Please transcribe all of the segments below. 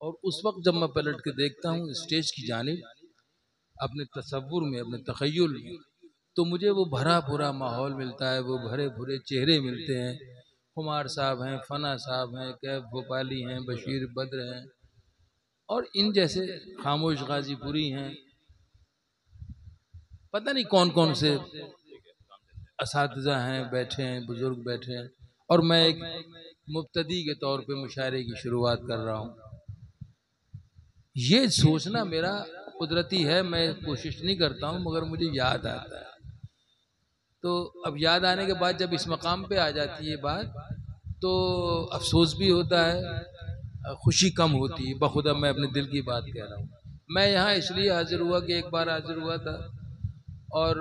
और उस वक्त जब मैं पलट के देखता हूँ स्टेज की जानिब अपने तसव्वुर में, अपने तख़य्युल में, तो मुझे वो भरा पूरा माहौल मिलता है, वो भरे भरे चेहरे मिलते हैं। कुमार साहब हैं, फना साहब हैं, कैफ भोपाली हैं, बशीर बद्र हैं, और इन जैसे खामोश गाजीपुरी हैं, पता नहीं कौन कौन से असातिज़ा हैं बैठे हैं, बुजुर्ग बैठे हैं, और मैं एक मुब्तदी के तौर पे मुशायरे की शुरुआत कर रहा हूँ। ये सोचना मेरा कुदरती है, मैं कोशिश नहीं करता हूँ, मगर मुझे याद आता है। तो अब याद आने के बाद जब इस मकाम पे आ जाती है बात, तो अफसोस भी होता है, खुशी कम होती है। बखुदा मैं अपने दिल की बात कह रहा हूँ। मैं यहाँ इसलिए हाजिर हुआ कि एक बार हाजिर हुआ था, और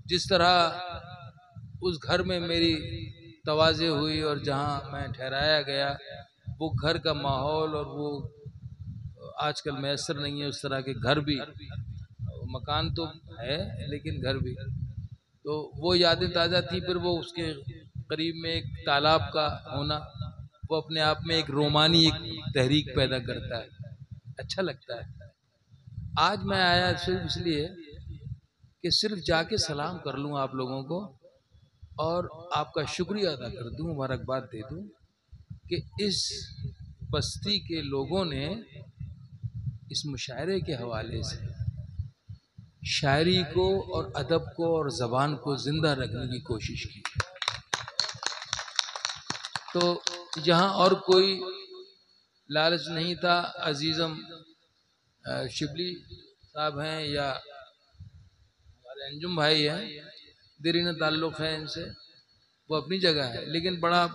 जिस तरह उस घर में मेरी तवाज़े हुई और जहाँ मैं ठहराया गया, वो घर का माहौल, और वो आजकल मैसर नहीं है उस तरह के घर भी, मकान तो है लेकिन घर भी, तो वो यादें ताज़ा थी। फिर वो उसके करीब में एक तालाब का होना, वो अपने आप में एक रोमानी, एक तहरीक पैदा करता है, अच्छा लगता है। आज मैं आया सिर्फ इसलिए कि सिर्फ जाके सलाम कर लूँ आप लोगों को, और आपका शुक्रिया अदा कर दूँ, मुबारकबाद दे दूँ कि इस बस्ती के लोगों ने इस मुशायरे के हवाले से शायरी को और अदब को और ज़बान को ज़िंदा रखने की कोशिश की। तो यहाँ और कोई लालच नहीं था। अजीज़म शिबली साहब हैं या हमारे अंजुम भाई हैं, देरीना ताल्लुक़ है इनसे, वो अपनी जगह है, लेकिन बड़ा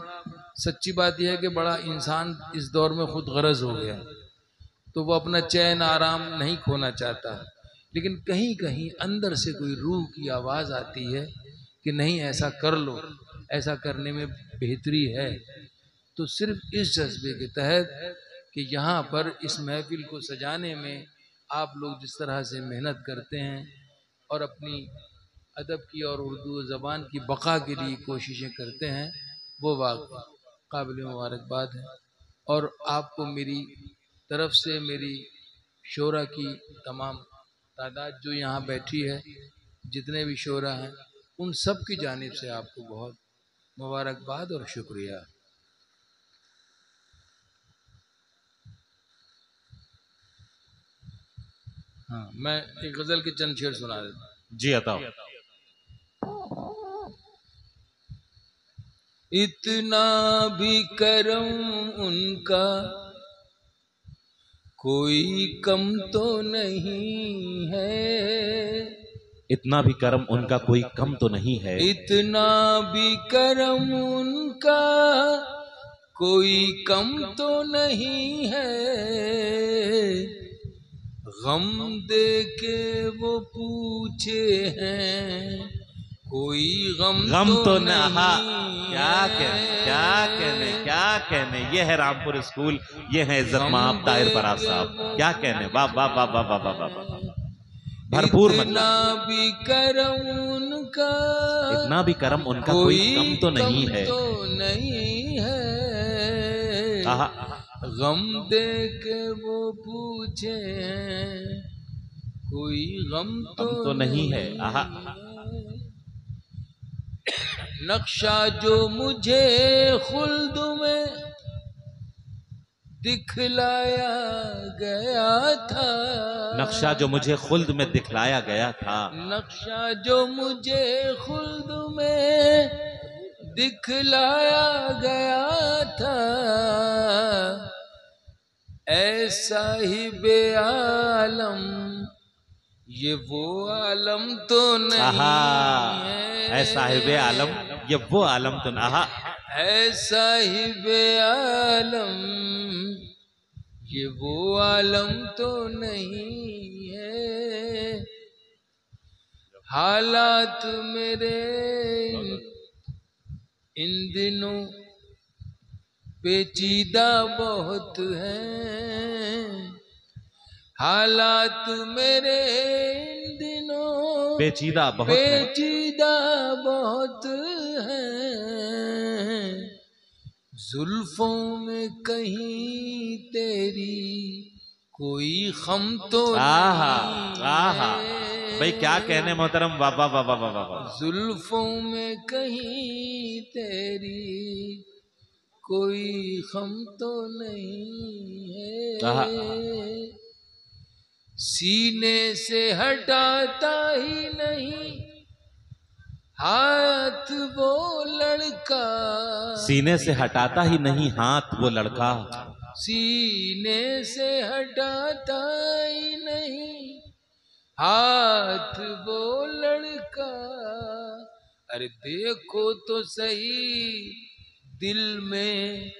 सच्ची बात यह है कि बड़ा इंसान इस दौर में खुद गरज हो गया, तो वो अपना चैन आराम नहीं खोना चाहता, लेकिन कहीं कहीं अंदर से कोई रूह की आवाज़ आती है कि नहीं, ऐसा कर लो, ऐसा करने में बेहतरी है। तो सिर्फ इस जज्बे के तहत कि यहाँ पर इस महफिल को सजाने में आप लोग जिस तरह से मेहनत करते हैं और अपनी अदब की और उर्दू ज़बान की बका के लिए कोशिशें करते हैं, वो वाक़ई काबिल मुबारकबाद है। और आपको मेरी तरफ से, मेरी शोरा की तमाम तादाद जो यहाँ बैठी है, जितने भी शोरा हैं, उन सब की जानिब से आपको बहुत मुबारकबाद और शुक्रिया। हाँ, मैं एक गज़ल के चंद शेर सुना देता हूँ। जी अता। इतना भी करम उनका कोई कम तो नहीं है, इतना भी करम उनका कोई कम तो नहीं है, इतना भी करम उनका कोई कम तो नहीं है, गम दे के वो पूछे हैं कोई गम तो नहीं नहीं। क्या कहने, क्या कहने, क्या कहने। ये है रामपुर स्कूल, ये है इज्जत माब ताहिर फराज साहब। क्या कहने, वाह वाह वाह वाह वाह वाह वाह, भरपूर इतना मतलब। भी करम उनका, इतना भी करम उनका कोई कम तो नहीं है, तो नहीं है, आहा, गम दे के वो पूछे हैं कोई गम तो नहीं है, आहा। नक्शा जो मुझे खुल्द में दिखलाया गया था, नक्शा जो मुझे खुल्द में दिखलाया गया था, नक्शा जो मुझे खुल्द में दिखलाया गया था, ऐसा ही बेआलम ये वो आलम तो नहीं है, ऐसा ही बेआलम ये वो आलम तो नहीं, ऐसा ही बेआलम ये वो आलम तो नहीं है, हालात मेरे इन दिनों पेचीदा बहुत हैं, हालात मेरे इन दिनों पेचीदा बहुत हैं, जुल्फों में कहीं तेरी कोई खम तो आहा नहीं आहा है। भाई क्या कहने मोहतरम, वाह वाह वाह वाह वाह वाह। जुल्फों में कहीं तेरी कोई खम तो नहीं आहा है, सीने से हटाता ही नहीं हाथ वो लड़का, सीने से हटाता ही नहीं हाथ वो लड़का, सीने से हटाता ही नहीं हाथ वो लड़का। अरे देखो तो सही दिल में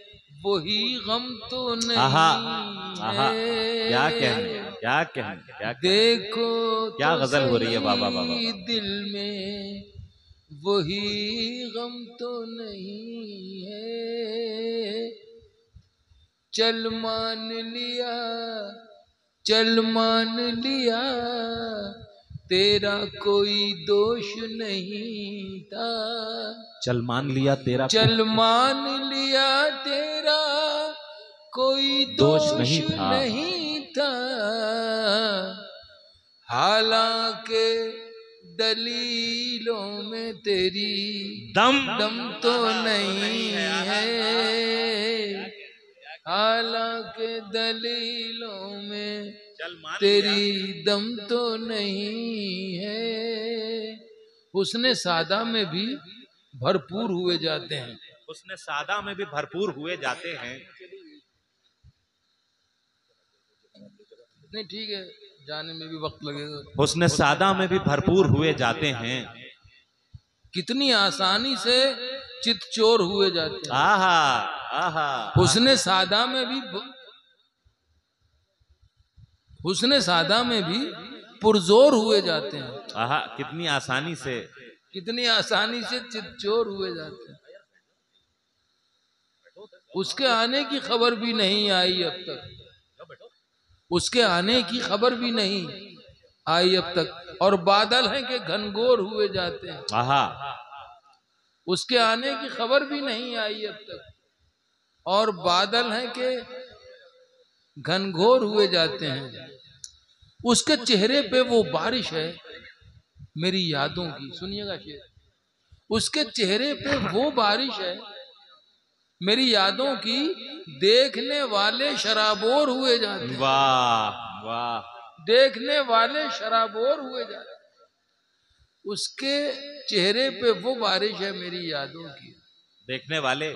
वही गम तो आहा नहीं आहा है। क्या कहने क्या कहने क्या कहने। देखो क्या तो गजल हो रही है, वाह वाह वाह सही वाह। दिल में वही गम तो नहीं है। चल मान लिया, चल मान लिया तेरा कोई दोष नहीं था। चल मान लिया तेरा चल मान लिया तेरा कोई दोष दोष नहीं था, हालांकि दलीलों में तेरी दम दम तो नहीं है, हालांकि दलीलों में तेरी दम तो नहीं है। हुस्न सादा में भी भरपूर हुए जाते हैं, उसने सादा में भी भरपूर हुए जाते हैं। नहीं ठीक है, जाने में भी वक्त लगेगा। उसने सादा में भी भरपूर हुए जाते हैं। कितनी आसानी से चितचोर हुए जाते हैं। आहा आहा हुस्न सादा में भी, हुस्न सादा में भी पुरजोर हुए जाते हैं। आहा कितनी आसानी से, कितनी आसानी से चितचोर हुए जाते हैं। उसके आने की खबर भी नहीं आई अब तक, उसके आने की खबर भी नहीं आई अब तक, और बादल हैं कि घनघोर हुए जाते हैं। आहा उसके आने की खबर भी नहीं आई अब तक, और बादल हैं कि घनघोर हुए जाते हैं। उसके चेहरे पे वो बारिश है मेरी यादों की, सुनिएगा शेर। उसके चेहरे पे वो बारिश है मेरी यादों की, देखने वाले शराबोर हुए जाते हैं। वाह वाह। देखने वाले शराबोर हुए जाते हैं। उसके चेहरे पे वो बारिश है मेरी यादों की। देखने वाले,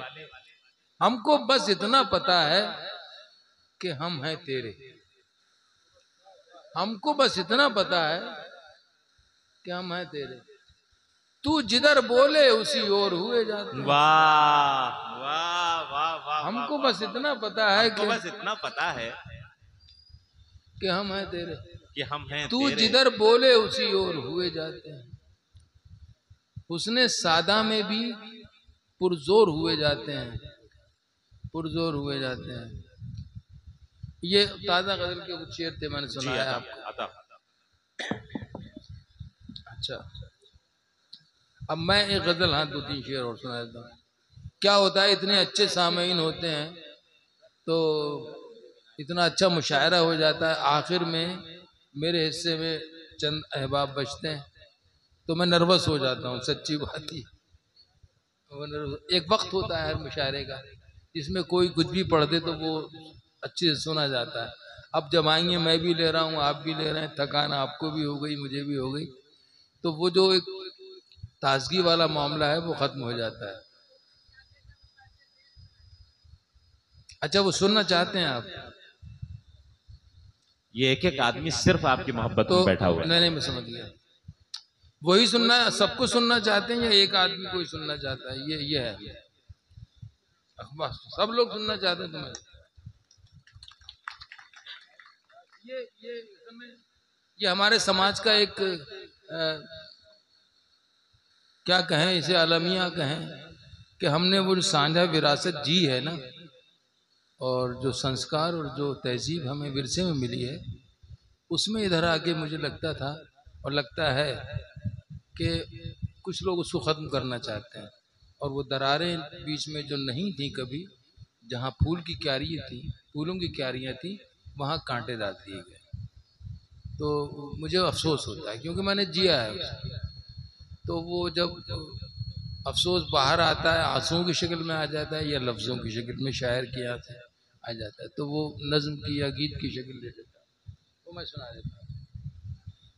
हमको बस इतना पता है कि हम हैं तेरे, हमको बस इतना पता है कि हम हैं तेरे, तू जिधर बोले उसी ओर हुए जाते हैं। वाह वाह वाह वाह। हमको बस इतना पता है कि बस इतना पता है हम हैं तेरे, कि हम हैं तू तेरे। जिधर बोले उसी ओर हुए जाते हैं। उसने सादा में भी पुरजोर हुए जाते हैं, पुरजोर हुए जाते हैं। ये ताजा गजल के कुछ शेर थे, मैंने सुनाया आपको। अच्छा, अब मैं एक गजल, हाँ दो तीन शेर और सुना देता हूँ। क्या होता है, इतने अच्छे सामीन होते हैं तो इतना अच्छा मुशायरा हो जाता है, आखिर में मेरे हिस्से में चंद अहबाब बचते हैं तो मैं नर्वस हो जाता हूँ, सच्ची बात ही। एक वक्त होता है मुशायरे का जिसमें कोई कुछ भी पढ़ दे तो वो अच्छे से सुना जाता है। अब जब आएंगे, मैं भी ले रहा हूँ, आप भी ले रहे हैं, थकान आपको भी हो गई, मुझे भी हो गई, तो वो जो एक ताजगी वाला मामला है वो खत्म हो जाता है। अच्छा, वो सुनना चाहते हैं आप? ये एक एक आदमी सिर्फ आपकी मोहब्बत तो में बैठा हुआ है। नहीं, मैं समझ गया। वही सुनना, सबको सुनना चाहते हैं या एक आदमी को ही सुनना चाहता है? ये है, बस सब लोग सुनना चाहते हैं तुम्हें। ये हमारे समाज का एक क्या कहें इसे, अलमिया कहें कि हमने वो साझा विरासत जी है ना, और जो संस्कार और जो तहजीब हमें विरसे में मिली है, उसमें इधर आके मुझे लगता था और लगता है कि कुछ लोग उसको ख़त्म करना चाहते हैं, और वो दरारें बीच में जो नहीं थी कभी, जहाँ फूल की क्यारियाँ थी, फूलों की क्यारियाँ थी, वहाँ कांटे डाल दिए गए। तो मुझे अफसोस होता है क्योंकि मैंने जिया है उसको। तो वो जब अफसोस बाहर आता है, आंसुओं की शक्ल में आ जाता है या लफ्ज़ों की शक्ल में शायर की याद से आ जाता है, तो वो नज्म की या गीत की शक्ल ले लेता है। तो मैं सुना देता हूँ।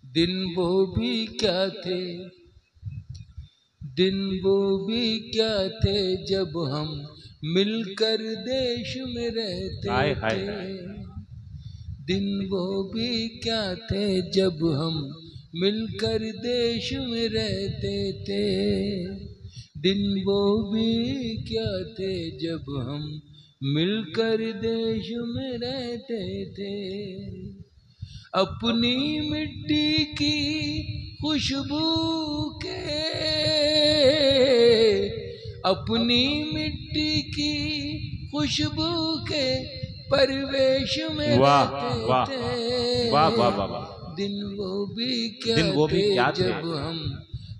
दिन वो भी क्या थे, दिन वो भी क्या थे जब हम मिलकर देश में रहते हाय हाय थे। हाय। दिन वो भी क्या थे जब हम मिलकर देश में रहते थे। दिन वो भी क्या थे जब हम मिलकर देश में रहते थे। अपनी मिट्टी की खुशबू के, अपनी मिट्टी की खुशबू के परिवेश में वाह रहते वाह थे। वाह वाह वाह वाह। दिन वो भी क्या दिन वो भी थे क्या थे। जब हम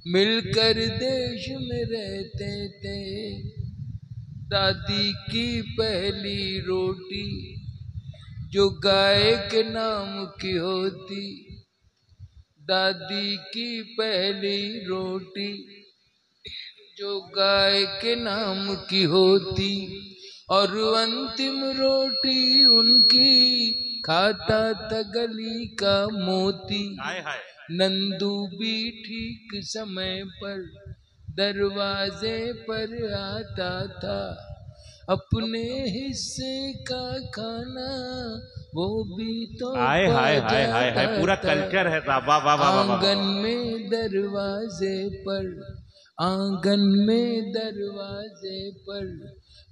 मिलकर देश में रहते थे। दादी की पहली रोटी जो गाय के नाम की होती, दादी की पहली रोटी जो गाय के नाम की होती, और अंतिम रोटी उनकी खाता था गली का मोती। हाय हाय। नंदू भी ठीक समय पर दरवाजे पर आता था, अपने हिस्से का खाना वो भी तो हाय पा हाय हाय हाय हाय। जाता पूरा था। कल्चर है साहब। वाह वाह वाह वाह वाह आंगन वाह। में दरवाजे पर, आंगन में दरवाजे पर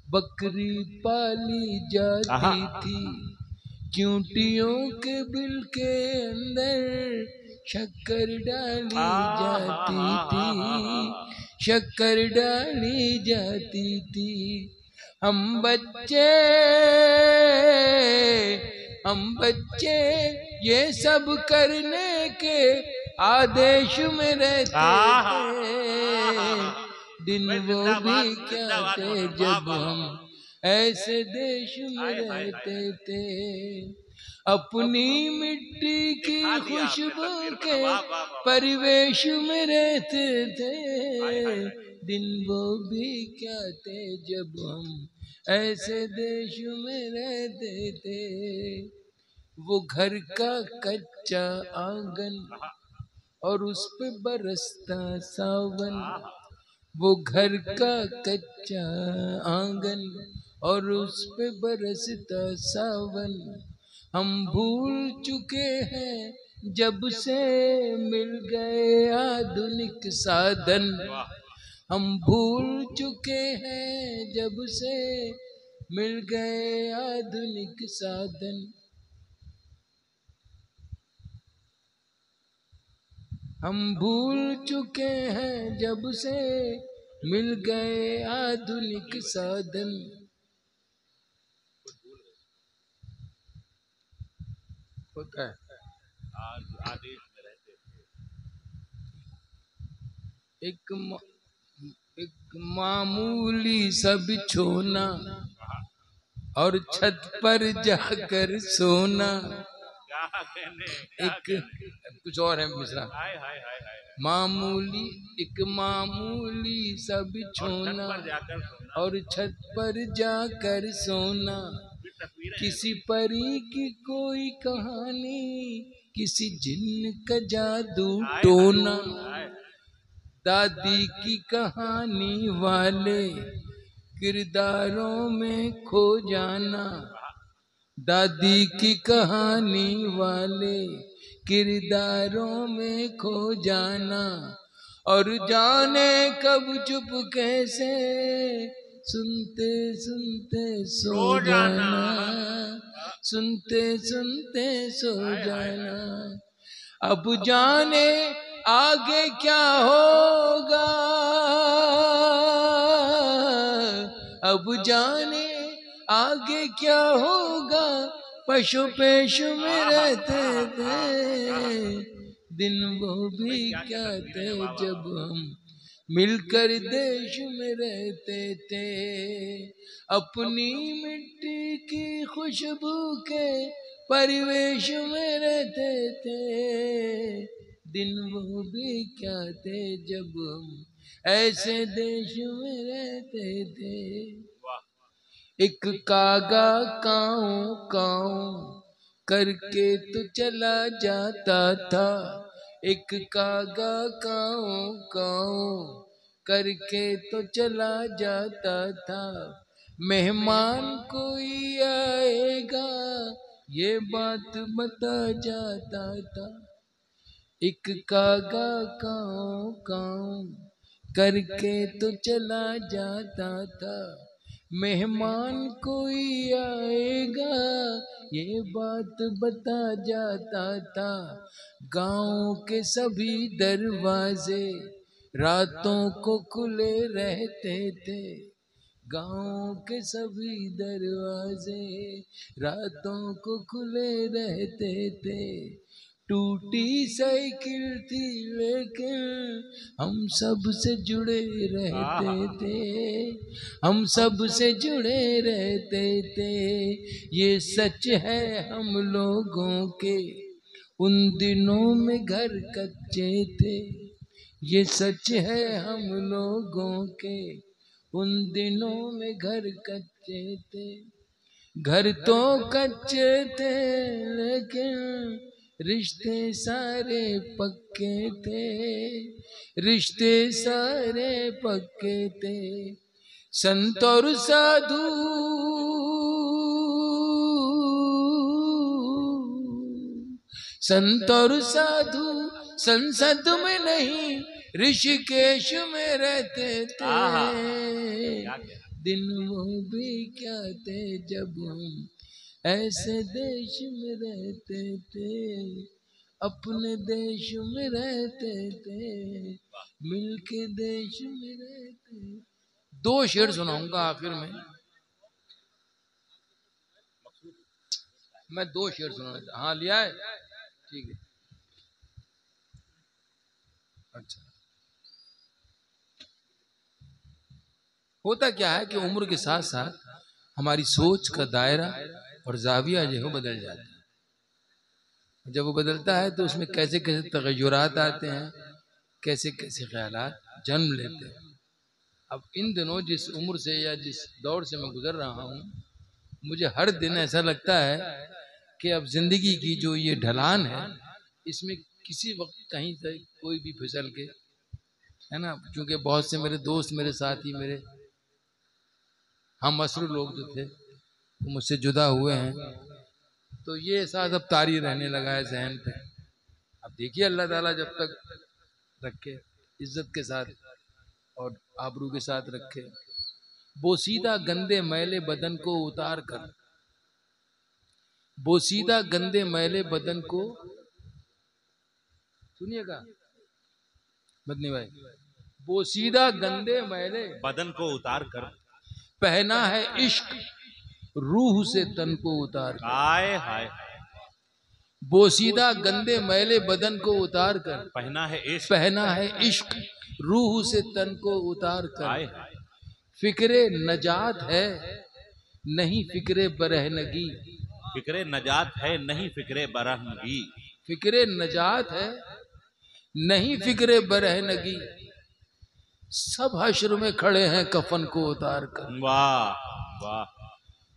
बकरी पाली आहा। जाती थी। चूंटियों के बिल के अंदर शक्कर डाली जाती थी, शक्कर डाली जाती थी। हम बच्चे ये सब करने के आदेश में रहते थे। दिन वो भी क्या थे जब हम ऐसे देश में रहते थे। अपनी मिट्टी की खुशबू के परिवेश में रहते थे। दिन वो भी क्या थे जब हम ऐसे देश में रहते थे। वो घर का कच्चा आंगन और उस पे बरसता सावन, वो घर का कच्चा आंगन और उस पे बरसता सावन। हम भूल चुके हैं जब से मिल गए आधुनिक साधन। हम भूल चुके हैं जब से मिल गए आधुनिक साधन। हम भूल चुके हैं जब से मिल गए आधुनिक साधन। होता है आदेश में रहते एक मामूली सब छोना और छत पर जाकर सोना। क्या कहने, एक कुछ और है मिश्रा। हाय हाय हाय हाय। मामूली, एक मामूली सब छोना और छत पर जाकर सोना। किसी परी की कोई कहानी, किसी जिन्न का जादू टोना। दादी की कहानी वाले किरदारों में खो जाना। दादी की कहानी वाले किरदारों में खो जाना। और जाने कब चुप कैसे सुनते सुनते सो जाना, सुनते सुनते सो जाना। अब जाने आगे क्या होगा, अब जाने आगे क्या होगा, पशु पेश में रहते थे। दिन वो भी क्या थे जब हम मिलकर देश में रहते थे, अपनी मिट्टी की खुशबू के परिवेश में रहते थे। दिन वो भी क्या थे जब हम ऐसे देश में रहते थे। एक कागा काऊ काऊ करके तो चला जाता था, एक कागा काऊ काऊ करके तो चला जाता था। मेहमान कोई आएगा ये बात बता जाता था। एक कागा काऊ काऊ करके तो चला जाता था। मेहमान कोई आएगा ये बात बता जाता था। गांव के सभी दरवाजे रातों को खुले रहते थे, गांव के सभी दरवाजे रातों को खुले रहते थे। टूटी साइकिल थी लेकिन हम सब से जुड़े रहते थे, हम सब से जुड़े रहते थे। ये सच है हम लोगों के उन दिनों में घर कच्चे थे, ये सच है हम लोगों के उन दिनों में घर कच्चे थे। घर तो कच्चे थे लेकिन रिश्ते सारे पक्के थे, रिश्ते सारे पक्के थे। संत और साधु संत और साधु संसद में नहीं ऋषिकेश में रहते थे। दिन वो भी क्या थे जब हम ऐसे देश में रहते थे, अपने देश में रहते थे, मिलके देश में रहते। दो शेर सुनाऊंगा आखिर में, मैं दो शेर सुनाऊंगा। हाँ लिया है, ठीक है। अच्छा, होता क्या है कि उम्र के साथ साथ हमारी सोच का दायरा और जाविया जो है बदल जाता है। जब वो बदलता है तो उसमें कैसे कैसे तगय्युरात आते हैं, कैसे कैसे ख्यालात जन्म लेते हैं। अब इन दिनों जिस उम्र से या जिस दौर से मैं गुजर रहा हूँ, मुझे हर दिन ऐसा लगता है कि अब जिंदगी की जो ये ढलान है इसमें किसी वक्त कहीं से कोई भी फिसल के, है ना, क्योंकि बहुत से मेरे दोस्त, मेरे साथी, मेरे हम असर लोग जो थे वो मुझसे जुदा हुए हैं, तो ये एहसास अब तारी रहने लगा है जहन पे। अब देखिए अल्लाह ताला जब तक रखे इज्जत के साथ और आबरू के साथ रखे। बोसीदा गंदे मैले बदन को उतार कर, बोसीदा गंदे मैले बदन को, सुनिएगा मदनी भाई, बोसीदा गंदे मैले बदन को उतार कर पहना है इश्क रूह से तन को उतार कर। हाय हाय, बोसीदा गंदे मैले बदन को उतार कर पहना है इश्क, पहना है इश्क रूह से तन को उतार कर। हाय हाय, फिक्रे नजात है नहीं फिक्रे बरहनगी, फिक्रे नजात है नहीं फिक्रे बरहनगी, फिक्रे नजात है नहीं फिक्रे बरहनगी। सब हश्र में खड़े हैं कफन को उतार कर। वाह वाह,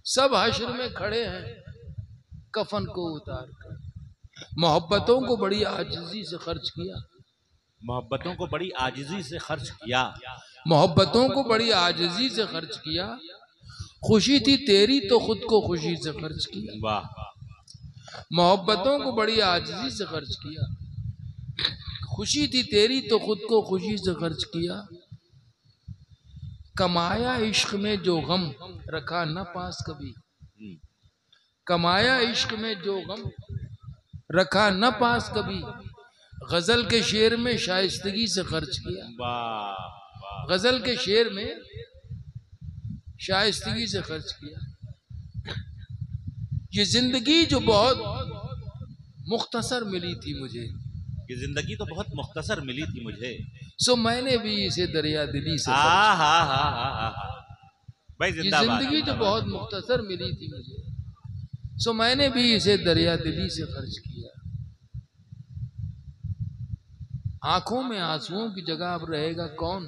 सब हश्र में खड़े हैं कफन को उतार कर। मोहब्बतों को बड़ी आजिज़ी से खर्च किया, मोहब्बतों को बड़ी आजिज़ी से खर्च किया, मोहब्बतों को बड़ी आजिज़ी से खर्च किया। खुशी थी तेरी तो खुद को खुशी से खर्च किया। वाह, मोहब्बतों को बड़ी आजिज़ी से खर्च किया। खुशी थी तेरी तो खुद को खुशी से खर्च किया। कमाया इश्क में जो गम रखा न पास कभी, कमाया इश्क में जो गम रखा न पास कभी। गजल के शेर में शाइस्तगी से खर्च किया। वाह, गजल के शेर में शाइस्तगी से खर्च किया। ये जिंदगी जो बहुत मुख्तसर मिली थी मुझे, ये जिंदगी तो बहुत मुख्तसर मिली थी मुझे। सो मैंने भी इसे दरिया दिली से हा खर्च हा हा हा हा भाई ये जिंदाबाद। जिंदगी तो बहुत मुख्तसर मिली थी मुझे, सो मैंने भी इसे दरिया दिली से खर्च किया। आंखों में आंसुओं की जगह अब रहेगा कौन?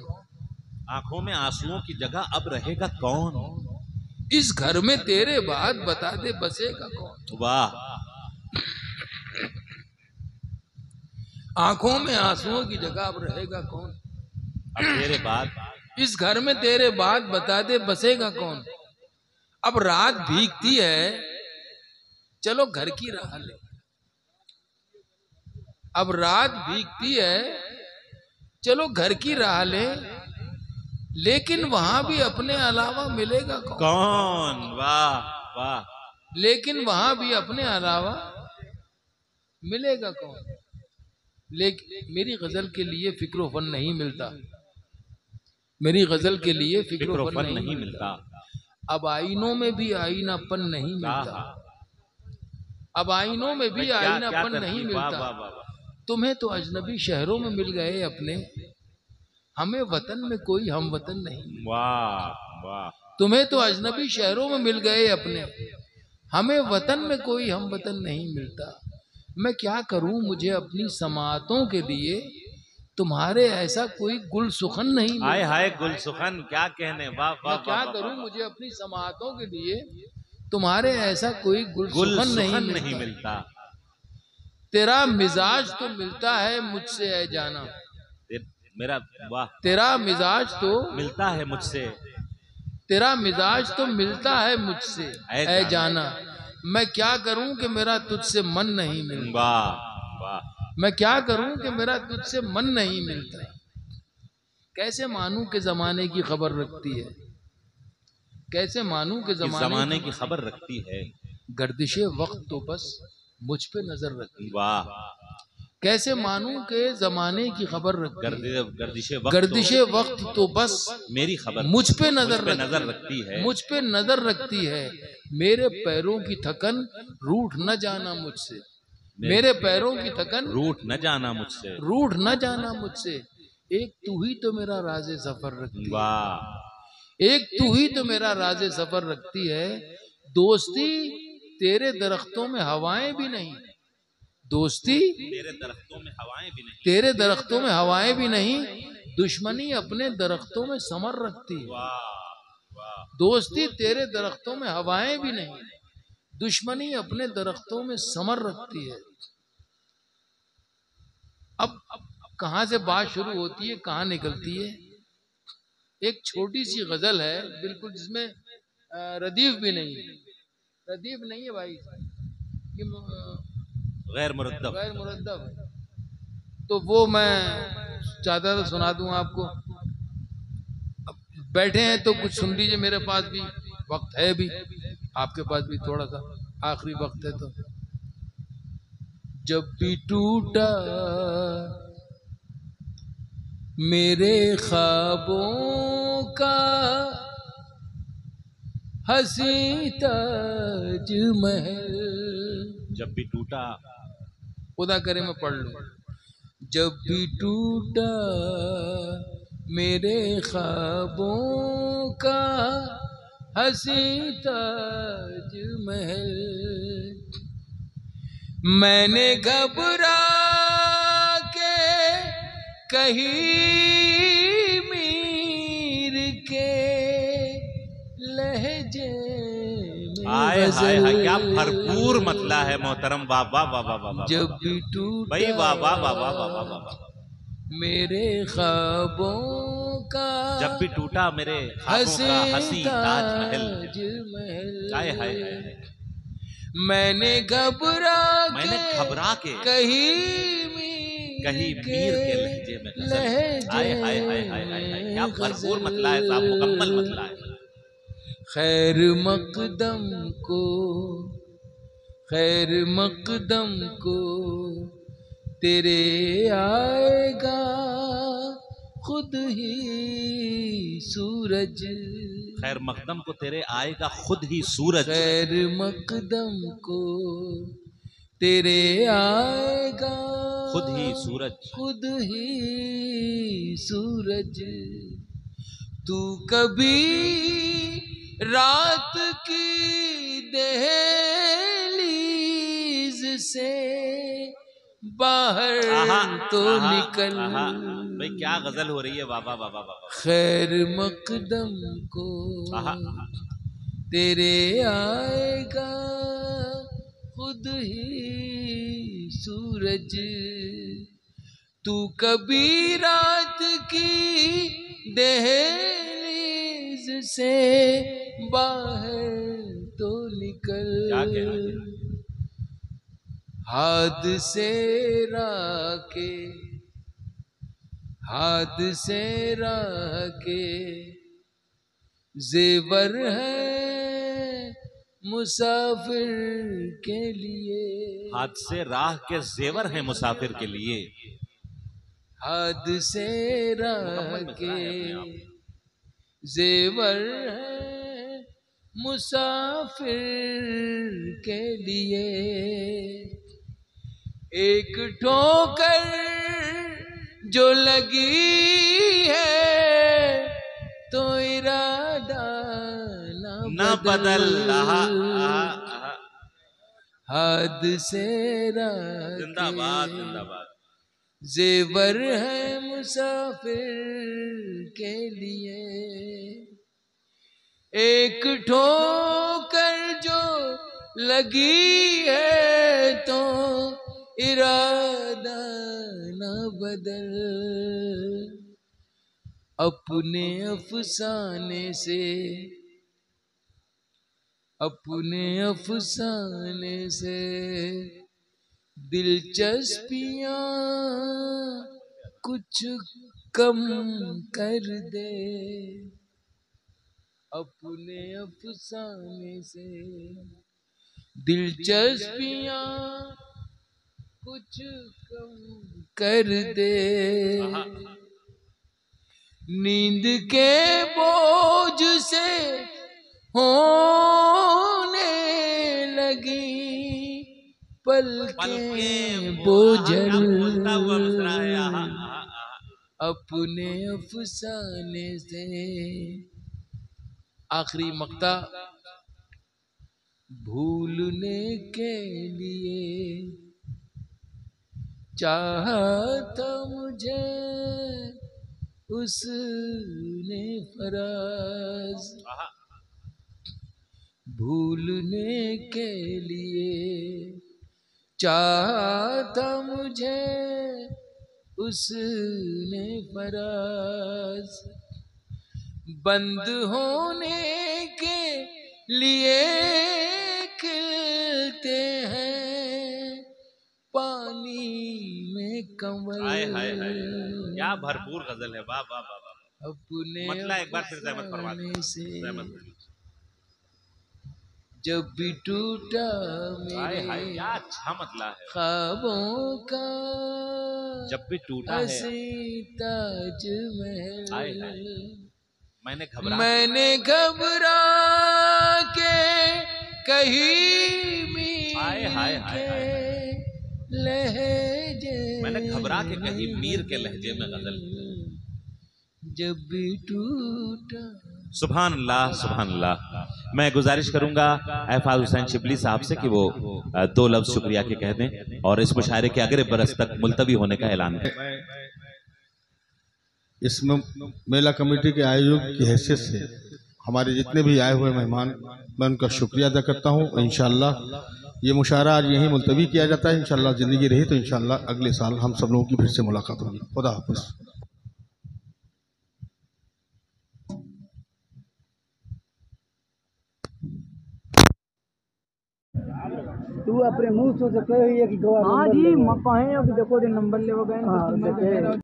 आंखों में आंसुओं की जगह अब रहेगा कौन? इस घर में तेरे बाद बता दे बसेगा कौन? वाह। आंखों में आंसुओं की जगह अब रहेगा कौन? अब तेरे बाद, इस घर में तेरे बाद बता दे बसेगा कौन? अब रात भीगती है, चलो घर की राह ले। अब रात भीगती है, चलो घर की राह ले, लेकिन वहां भी अपने अलावा मिलेगा कौन? कौन? वाह वाह। लेकिन वहां भी अपने अलावा मिलेगा कौन? लेकिन मेरी गजल के लिए फिक्र फन नहीं मिलता, मेरी गजल के लिए फिक्र फन नहीं मिलता। अब आईनों में भी आईनापन नहीं मिलता, अब आईनों में भी आईनापन नहीं मिलता। तुम्हें तो अजनबी शहरों में मिल गए अपने, हमें वतन में कोई हम वतन नहीं। वाह वाह। तुम्हें तो अजनबी शहरों में मिल गए अपने, हमें वतन में कोई हम वतन नहीं मिलता। मैं क्या करूं, मुझे अपनी समातों के लिए तुम्हारे ऐसा कोई गुल सुखन नहीं मिलता। हाय हाय गुल सुखन, क्या कहने। वाह वाह। मैं क्या करूं, मुझे अपनी समातों के लिए तुम्हारे ऐसा कोई गुल सुखन नहीं मिलता। तेरा मिजाज तो मिलता है मुझसे ऐ जाना, मेरा वाह। तेरा मिजाज तो मिलता है मुझसे, तेरा मिजाज तो मिलता है मुझसे ऐ जाना। मैं क्या करूं कि मेरा तुझसे मन नहीं मिलता। वाह वाह। मैं क्या करूं कि मेरा तुझसे मन नहीं मिलता। कैसे मानूं कि जमाने की खबर रखती है, कैसे मानूं कि जमाने की खबर रखती है। गर्दिशे वक्त तो बस मुझ पे नजर रखती है। वाह। कैसे मानूं कि जमाने की खबर रखती है, गर्दिशे वक्त तो बस मेरी खबर मुझ पे नजर रखती है, मुझ पे नजर रखती है। मेरे पैरों की थकन रूठ न जाना मुझसे, मेरे पैरों की थकन रूठ न जाना मुझसे, रूठ न जाना मुझसे। एक तू ही तो मेरा राज़े सफर रखती है। वाह। एक तू ही तो मेरा राज़े सफर रखती है। दोस्ती तेरे दरख्तों में हवाएं भी नहीं, दोस्ती तेरे दरख्तों में हवाएं भी नहीं, तेरे दरख्तों में हवाएं भी नहीं। दुश्मनी अपने दरख्तों में समर रखती है। दोस्ती तेरे दरख्तों में हवाएं भी नहीं, दुश्मनी अपने दरख्तों में समर रखती है। अब कहां से बात शुरू होती है, कहां निकलती है। एक छोटी सी गजल है बिल्कुल, जिसमें रदीफ भी नहीं है, रदीफ नहीं है भाई, गैर मुरद्दफ, गैर मुरद्दफ है। तो वो मैं चाहता था सुना दूं आपको। अब बैठे हैं तो कुछ सुन लीजिए, मेरे पास भी वक्त है भी, आपके पास भी थोड़ा सा आखिरी वक्त है। तो जब भी टूटा मेरे ख्वाबों का हसी ताज महल, जब भी टूटा, खुदा करे मैं पढ़ लूं। जब भी टूटा मेरे ख्वाबों का हसी ताज महल, मैंने घबरा के कहीं मीर के लहजे में हाय हाय हाय, क्या भरपूर मतला है मोहतरम। वाह वाह वाह वाह वाह। जब भी टूटा भाई वाह वाह वाह वाह वाह वाह वाह। मेरे ख्वाबों का, जब भी टूटा मेरे ख्वाबों का हसी ताज महल, हाय हाय हाय। मैंने घबरा के कहीं मीर के लहजे में गजल, हाय हाय हाय हाय हाय। क्या भरपूर मतला है साहब, मुकम्मल मतला है। खैर मकदम को, खैर मकदम को तेरे आएगा खुद ही सूरज, खैर मकदम को तेरे आएगा खुद ही सूरज, खैर मकदम को तेरे आएगा खुद ही सूरज, खुद ही सूरज, तू कभी रात की दहलीज से बाहर तो निकल। भाई क्या गजल हो रही है, बाबा बाबा बाबा। खैर मकदम को तेरे आएगा खुद ही सूरज, तू कभी रात की दहलीज से बाहर तो निकल। हादसे राह के जेवर है मुसाफिर के लिए। हादसे राह के जेवर हैं मुसाफिर के लिए। हादसे राह के जेवर है मुसाफिर के लिए। एक ठोकर जो लगी है तो इरादा न बदल। हादसे राह जिंदाबाद जिंदाबाद। जेवर है मुसाफिर के लिए। एक ठोकर जो लगी है तो इरादा न बदल। अपने अफसाने से दिलचस्पियां कुछ कम कर दे। अपने अफसाने से दिलचस्पियां कुछ कम कर दे। नींद के बोझ से होने लगी पलकें बोझल। अपने अफसाने से। आखिरी मक्ता भूलने के लिए चाहा था मुझे उसने फराज। भूलने के लिए चाहा था मुझे उसने फराज। बंद होने के लिए खिलते हैं पानी में कमल। क्या भरपूर गजल है, वाह वाह वाह वाह। अपने मतलब एक बार फिर ज़हमत फरमा दे। जब भी टूटा मेरे क्या अच्छा मतला है। ख्वाबों का जब भी टूटा है ताजमहल। मैंने घबरा के कहीं मीर के लहजे। मैंने घबरा के कहीं मीर के लहजे में गजल। जब भी टूटा। सुभान अल्लाह सुभान अल्लाह। मैं गुजारिश करूंगा एफाज हुसैन शिबली साहब से कि वो 2 लफ्ज शुक्रिया के कह दें और इस मुशायरे के अगले बरस तक मुलतवी होने का ऐलान करें। इसमें मेला कमेटी के आयोजक की हैसियत से हमारे जितने भी आए हुए मेहमान, मैं उनका शुक्रिया अदा करता हूँ। इंशाअल्लाह ये मुशायरा आज यहीं मुलतवी किया जाता है। इंशाअल्लाह ज़िंदगी रही तो इंशाअल्लाह अगले साल हम सब लोगों की फिर से मुलाकात होगी। खुदा हाफिज़। तू अपने मुंह से कहे कि हाँ जी, मैं कहे कि देखो नंबर ले गए।